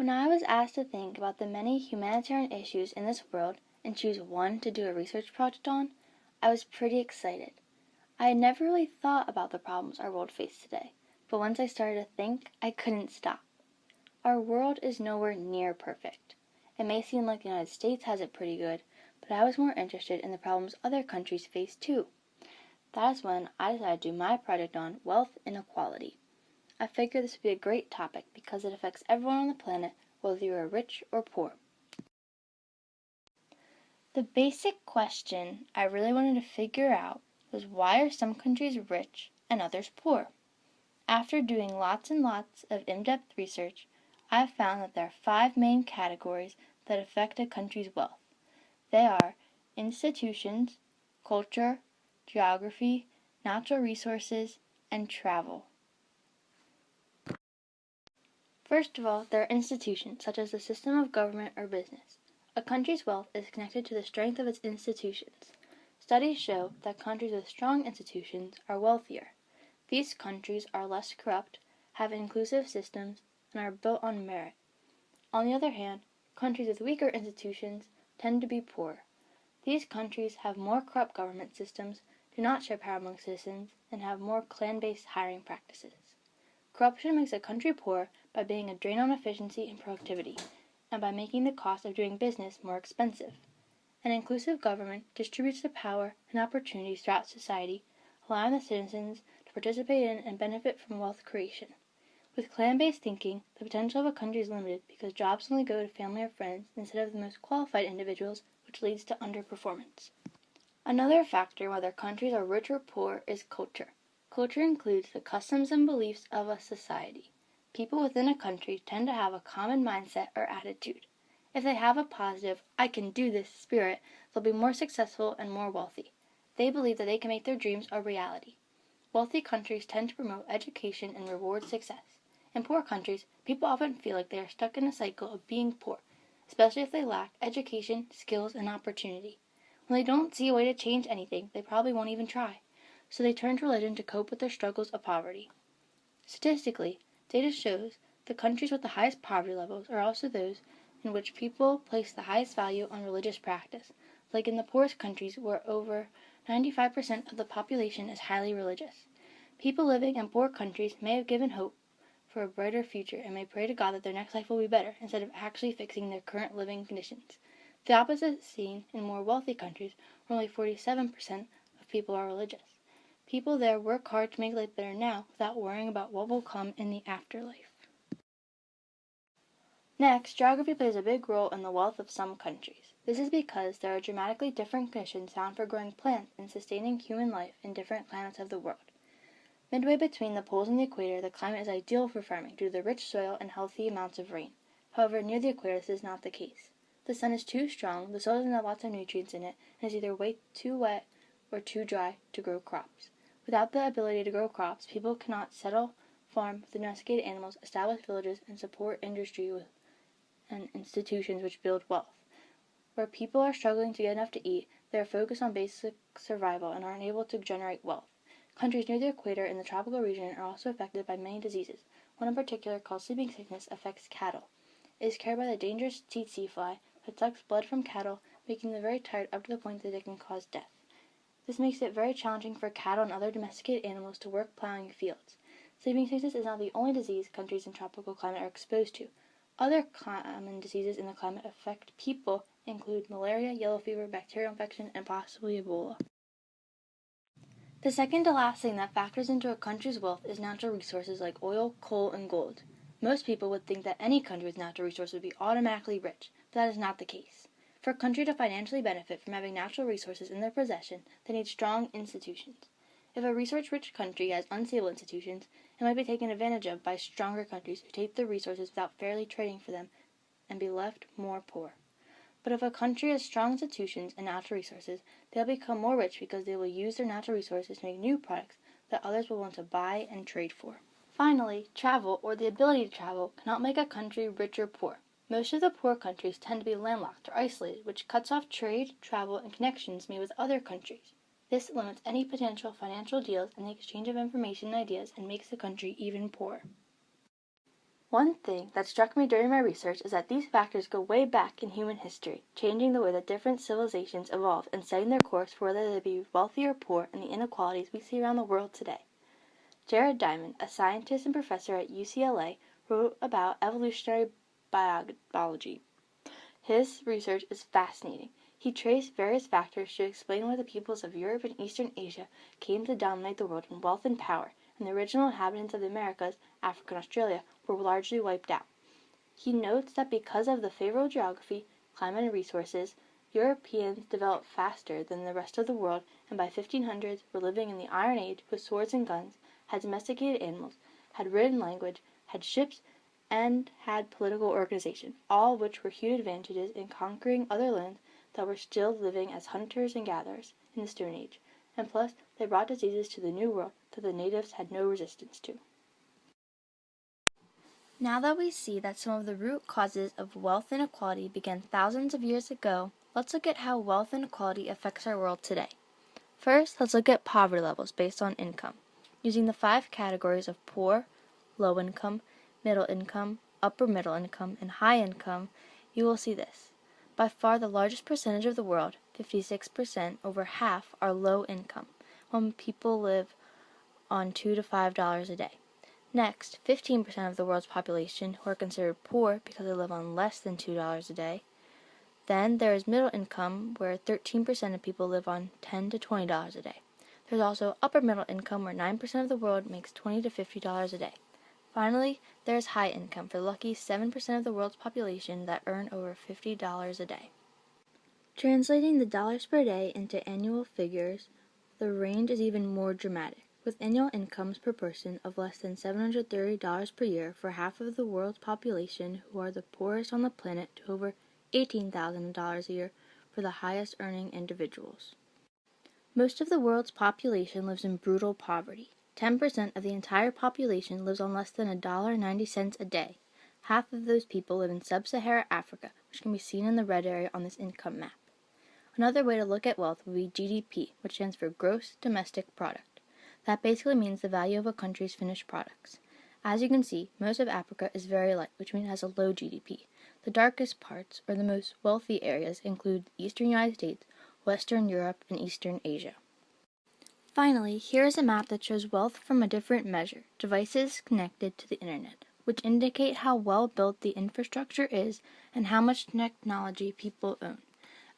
When I was asked to think about the many humanitarian issues in this world and choose one to do a research project on, I was pretty excited. I had never really thought about the problems our world faces today, but once I started to think, I couldn't stop. Our world is nowhere near perfect. It may seem like the United States has it pretty good, but I was more interested in the problems other countries face too. That is when I decided to do my project on wealth inequality. I figured this would be a great topic because it affects everyone on the planet, whether you are rich or poor. The basic question I really wanted to figure out was why are some countries rich and others poor? After doing lots and lots of in-depth research, I have found that there are 5 main categories that affect a country's wealth. They are institutions, culture, geography, natural resources, and travel. First of all, there are institutions, such as the system of government or business. A country's wealth is connected to the strength of its institutions. Studies show that countries with strong institutions are wealthier. These countries are less corrupt, have inclusive systems, and are built on merit. On the other hand, countries with weaker institutions tend to be poor. These countries have more corrupt government systems, do not share power among citizens, and have more clan-based hiring practices. Corruption makes a country poor by being a drain on efficiency and productivity, and by making the cost of doing business more expensive. An inclusive government distributes the power and opportunities throughout society, allowing the citizens to participate in and benefit from wealth creation. With clan-based thinking, the potential of a country is limited because jobs only go to family or friends instead of the most qualified individuals, which leads to underperformance. Another factor whether countries are rich or poor is culture. Culture includes the customs and beliefs of a society. People within a country tend to have a common mindset or attitude. If they have a positive, I can do this spirit, they'll be more successful and more wealthy. They believe that they can make their dreams a reality. Wealthy countries tend to promote education and reward success. In poor countries, people often feel like they are stuck in a cycle of being poor, especially if they lack education, skills, and opportunity. When they don't see a way to change anything, they probably won't even try. So they turn to religion to cope with their struggles of poverty. Statistically, data shows the countries with the highest poverty levels are also those in which people place the highest value on religious practice, like in the poorest countries where over 95% of the population is highly religious. People living in poor countries may have given hope for a brighter future and may pray to God that their next life will be better instead of actually fixing their current living conditions. The opposite is seen in more wealthy countries where only 47% of people are religious. People there work hard to make life better now without worrying about what will come in the afterlife. Next, geography plays a big role in the wealth of some countries. This is because there are dramatically different conditions found for growing plants and sustaining human life in different climates of the world. Midway between the poles and the equator, the climate is ideal for farming due to the rich soil and healthy amounts of rain. However, near the equator this is not the case. The sun is too strong, the soil doesn't have lots of nutrients in it, and is either way too wet or too dry to grow crops. Without the ability to grow crops, people cannot settle, farm with domesticated animals, establish villages, and support industry and institutions which build wealth. Where people are struggling to get enough to eat, they are focused on basic survival and are unable to generate wealth. Countries near the equator in the tropical region are also affected by many diseases. One in particular, called sleeping sickness, affects cattle. It is carried by the dangerous tsetse fly that sucks blood from cattle, making them very tired up to the point that it can cause death. This makes it very challenging for cattle and other domesticated animals to work plowing fields. Sleeping sickness is not the only disease countries in tropical climate are exposed to. Other common diseases in the climate affect people include malaria, yellow fever, bacterial infection, and possibly Ebola. The second to last thing that factors into a country's wealth is natural resources like oil, coal, and gold. Most people would think that any country with natural resources would be automatically rich, but that is not the case. For a country to financially benefit from having natural resources in their possession, they need strong institutions. If a resource-rich country has unstable institutions, it might be taken advantage of by stronger countries who take the resources without fairly trading for them and be left more poor. But if a country has strong institutions and natural resources, they'll become more rich because they will use their natural resources to make new products that others will want to buy and trade for. Finally, travel, or the ability to travel, cannot make a country rich or poor. Most of the poor countries tend to be landlocked or isolated, which cuts off trade, travel, and connections made with other countries. This limits any potential financial deals and the exchange of information and ideas and makes the country even poorer. One thing that struck me during my research is that these factors go way back in human history, changing the way that different civilizations evolved and setting their course for whether they be wealthy or poor and the inequalities we see around the world today. Jared Diamond, a scientist and professor at UCLA, wrote about evolutionary biology. His research is fascinating. He traced various factors to explain why the peoples of Europe and Eastern Asia came to dominate the world in wealth and power, and the original inhabitants of the Americas, Africa and Australia, were largely wiped out. He notes that because of the favorable geography, climate, and resources, Europeans developed faster than the rest of the world, and by 1500s were living in the Iron Age with swords and guns, had domesticated animals, had written language, had ships, and had political organization, all of which were huge advantages in conquering other lands that were still living as hunters and gatherers in the Stone Age, and plus they brought diseases to the New World that the natives had no resistance to. Now that we see that some of the root causes of wealth inequality began thousands of years ago, let's look at how wealth inequality affects our world today. First, let's look at poverty levels based on income, using the 5 categories of poor, low income, middle income, upper middle income, and high income. You will see this. By far the largest percentage of the world, 56%, over half, are low income, when people live on $2 to $5 a day. Next, 15% of the world's population who are considered poor because they live on less than $2 a day. Then there is middle income, where 13% of people live on $10 to $20 a day. There's also upper middle income, where 9% of the world makes $20 to $50 a day. Finally, there is high income, for the lucky 7% of the world's population that earn over $50 a day. Translating the dollars per day into annual figures, the range is even more dramatic, with annual incomes per person of less than $730 per year for half of the world's population who are the poorest on the planet to over $18,000 a year for the highest earning individuals. Most of the world's population lives in brutal poverty. 10% of the entire population lives on less than $1.90 a day. Half of those people live in sub-Saharan Africa, which can be seen in the red area on this income map. Another way to look at wealth would be GDP, which stands for Gross Domestic Product. That basically means the value of a country's finished products. As you can see, most of Africa is very light, which means it has a low GDP. The darkest parts, or the most wealthy areas, include the eastern United States, Western Europe, and Eastern Asia. Finally, here is a map that shows wealth from a different measure, devices connected to the internet, which indicate how well built the infrastructure is and how much technology people own.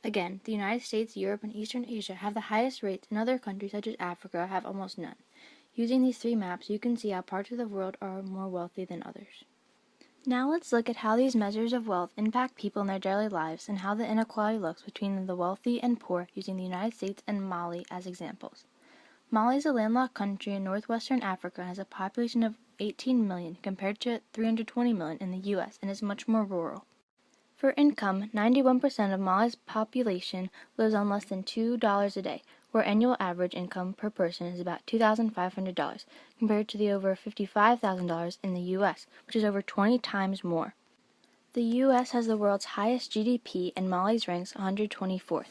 Again, the United States, Europe, and Eastern Asia have the highest rates, and other countries such as Africa have almost none. Using these 3 maps, you can see how parts of the world are more wealthy than others. Now let's look at how these measures of wealth impact people in their daily lives and how the inequality looks between the wealthy and poor, using the United States and Mali as examples. Mali is a landlocked country in northwestern Africa and has a population of 18 million compared to 320 million in the U.S. and is much more rural. For income, 91% of Mali's population lives on less than $2 a day, where annual average income per person is about $2,500, compared to the over $55,000 in the U.S., which is over 20 times more. The U.S. has the world's highest GDP, and Mali's ranks 124th.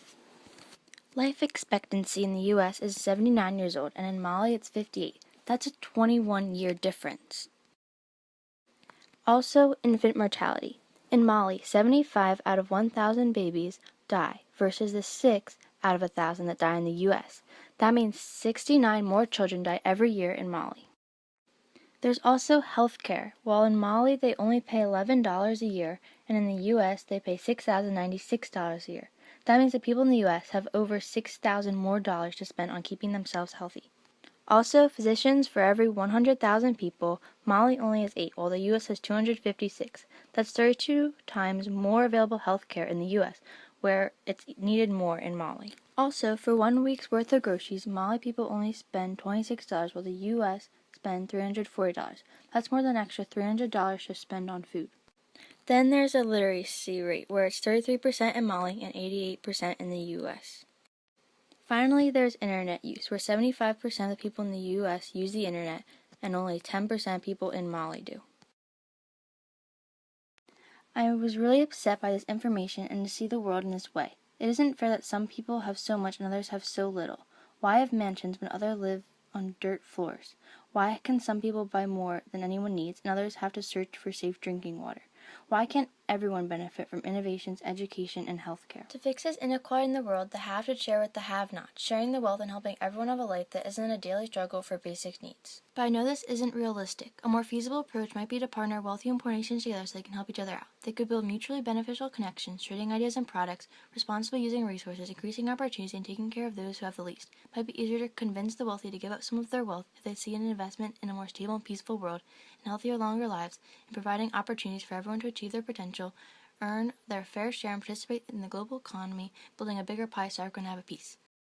Life expectancy in the U.S. is 79 years old, and in Mali it's 58. That's a 21-year difference. Also, infant mortality. In Mali, 75 out of 1,000 babies die, versus the 6 out of 1,000 that die in the U.S. That means 69 more children die every year in Mali. There's also health care. While in Mali they only pay $11 a year, and in the U.S. they pay $6,096 a year. That means that people in the U.S. have over $6,000 more dollars to spend on keeping themselves healthy. Also, physicians for every 100,000 people, Mali only has 8, while the U.S. has 256. That's 32 times more available health care in the U.S., where it's needed more in Mali. Also, for 1 week's worth of groceries, Mali people only spend $26, while the U.S. spend $340. That's more than an extra $300 to spend on food. Then there's a literacy rate, where it's 33% in Mali and 88% in the U.S. Finally, there's internet use, where 75% of the people in the U.S. use the internet, and only 10% of people in Mali do. I was really upset by this information and to see the world in this way. It isn't fair that some people have so much and others have so little. Why have mansions when others live on dirt floors? Why can some people buy more than anyone needs and others have to search for safe drinking water? Why can't everyone benefit from innovations, education, and healthcare? To fix this inequality in the world, the have should share with the have-nots, sharing the wealth and helping everyone have a life that isn't a daily struggle for basic needs. But I know this isn't realistic. A more feasible approach might be to partner wealthy and poor nations together so they can help each other out. They could build mutually beneficial connections, trading ideas and products, responsibly using resources, increasing opportunities, and taking care of those who have the least. It might be easier to convince the wealthy to give up some of their wealth if they see an investment in a more stable and peaceful world, and healthier, longer lives, and providing opportunities for everyone to achieve their potential, earn their fair share, and participate in the global economy, building a bigger pie so everyone can have a piece.